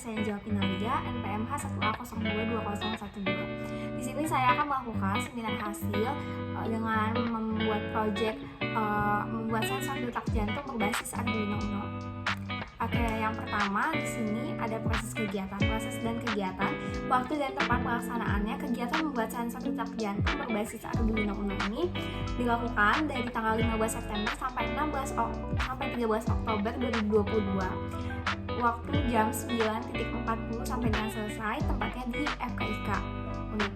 saya Anjel Pinalia, NPMH 1A022012. Di sini saya akan melakukan seminar hasil dengan membuat sensor detak jantung berbasis Arduino Uno. Oke, yang pertama di sini ada proses dan kegiatan, waktu dan tempat pelaksanaannya. Kegiatan membuat sensor detak jantung berbasis Arduino Uno ini dilakukan dari tanggal 15 September sampai 13 Oktober 2022. Waktu jam 9.40 sampai dengan selesai, tempatnya di FKIK Unit.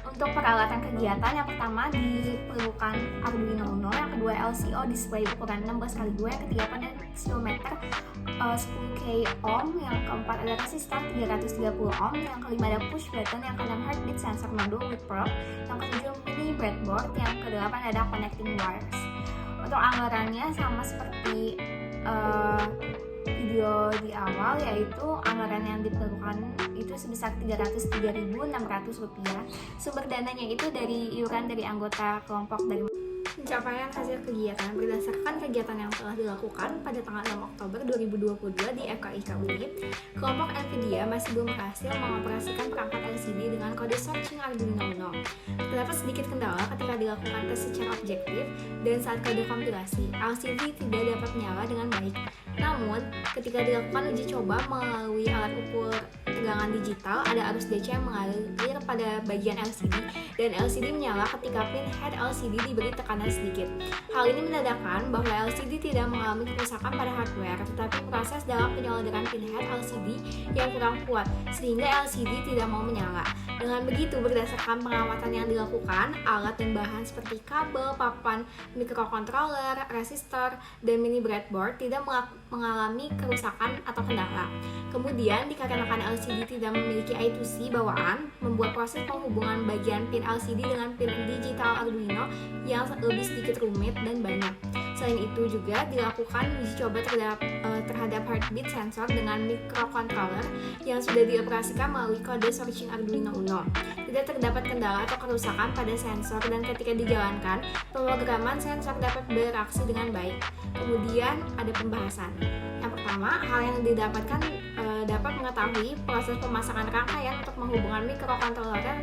Untuk peralatan kegiatan, yang pertama diperlukan Arduino Uno, yang kedua LCO display ukuran 16x2, yang ketiga potensiometer 10k ohm, yang keempat ada resistor 330 ohm, yang kelima ada push button, yang keenam heartbeat sensor module with probe, yang ketujuh mini breadboard, yang kedelapan ada connecting wires. Untuk anggarannya sama seperti video di awal, yaitu anggaran yang diperlukan itu sebesar Rp303.600. Sumber dananya itu dari iuran dari anggota kelompok dari pencapaian hasil kegiatan berdasarkan kegiatan yang telah dilakukan pada tanggal 6 Oktober 2022 di FKIK Unit. Kelompok NVIDIA masih belum berhasil mengoperasikan perangkat LCD dengan kode searching Arduino Uno. Terdapat sedikit kendala ketika dilakukan tes secara objektif dan saat kode kompilasi, LCD tidak dapat menyala dengan baik. Namun, ketika dilakukan uji coba melalui alat ukur tegangan digital, ada arus DC yang mengalir pada bagian LCD dan LCD menyala ketika pin head LCD diberi tekanan sedikit. Hal ini menandakan bahwa LCD tidak mengalami kerusakan pada hardware, tetapi proses dalam penyolderan pin head LCD yang kurang kuat sehingga LCD tidak mau menyala. Dengan begitu, berdasarkan pengamatan yang dilakukan, alat dan bahan seperti kabel, papan microcontroller, resistor, dan mini breadboard tidak mengalami kerusakan atau kendala. Kemudian, dikarenakan LCD tidak memiliki I2C bawaan, membuat proses penghubungan bagian pin LCD dengan pin digital Arduino yang lebih sedikit rumit dan banyak. Selain itu juga dilakukan uji coba terhadap heartbeat sensor dengan microcontroller yang sudah dioperasikan melalui kode searching Arduino Uno. Tidak terdapat kendala atau kerusakan pada sensor dan ketika dijalankan, pemrograman sensor dapat bereaksi dengan baik. Kemudian ada pembahasan. Yang pertama, hal yang didapatkan dapat mengetahui proses pemasangan rangkaian untuk menghubungkan microcontroller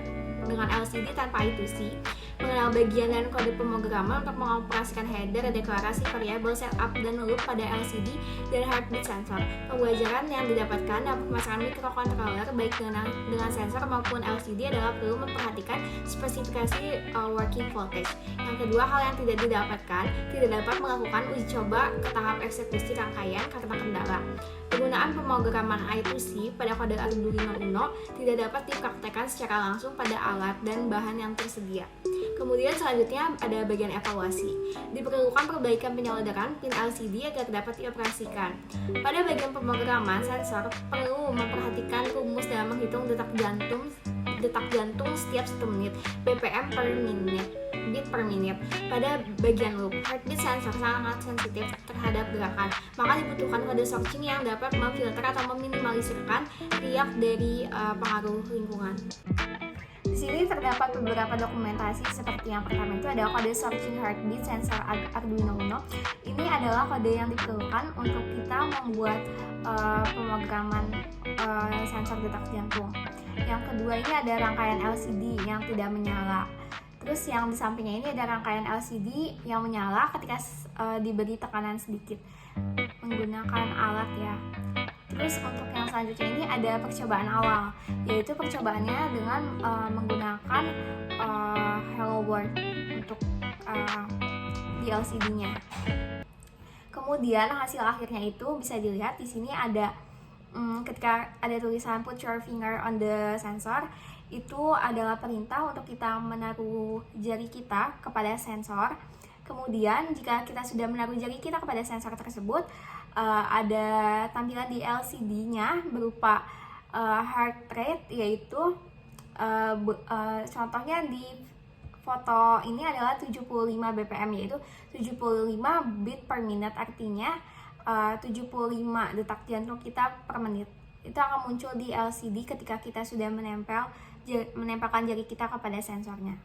dengan LCD tanpa I2C, mengenal bagian dan kode pemrograman untuk mengoperasikan header, deklarasi variabel, setup, dan loop pada LCD dan heartbeat sensor. Pembelajaran yang didapatkan dalam pemasangan microcontroller baik dengan sensor maupun LCD adalah perlu memperhatikan spesifikasi working voltage. Yang kedua, hal yang tidak didapatkan, tidak dapat melakukan uji coba ke tahap eksekusi rangkaian karena kendala. Penggunaan pemrograman I2C pada kode Arduino Uno tidak dapat dipraktekkan secara langsung pada alat dan bahan yang tersedia. Kemudian selanjutnya ada bagian evaluasi. Diperlukan perbaikan penyolderan pin LCD agar dapat dioperasikan. Pada bagian pemrograman sensor perlu memperhatikan rumus dalam menghitung detak jantung setiap 1 menit, BPM per menit, beat per menit. Pada bagian loop, heartbeat sensor sangat sensitif terhadap gerakan, maka dibutuhkan kode searching yang dapat memfilter atau meminimalisirkan riak dari pengaruh lingkungan. Di sini terdapat beberapa dokumentasi seperti yang pertama itu ada kode searching heartbeat sensor Arduino Uno. Ini adalah kode yang diperlukan untuk kita membuat pemrograman sensor detak jantung. Yang kedua ini ada rangkaian LCD yang tidak menyala. Terus yang di sampingnya ini ada rangkaian LCD yang menyala ketika diberi tekanan sedikit menggunakan alat ya. Terus untuk yang selanjutnya ini ada percobaan awal, yaitu percobaannya dengan menggunakan Hello World untuk di LCD-nya. Kemudian hasil akhirnya itu bisa dilihat di sini ada ketika ada tulisan put your finger on the sensor, itu adalah perintah untuk kita menaruh jari kita kepada sensor. Kemudian jika kita sudah menaruh jari kita kepada sensor tersebut, ada tampilan di LCD-nya berupa heart rate, yaitu contohnya di foto ini adalah 75 BPM, yaitu 75 beat per minute, artinya 75 detak jantung kita per menit. Itu akan muncul di LCD ketika kita sudah menempelkan jari kita kepada sensornya.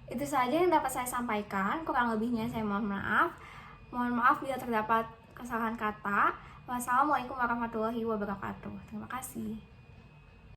Itu saja yang dapat saya sampaikan, kurang lebihnya saya mohon maaf. Mohon maaf bila terdapat kesalahan kata. Wassalamualaikum warahmatullahi wabarakatuh. Terima kasih.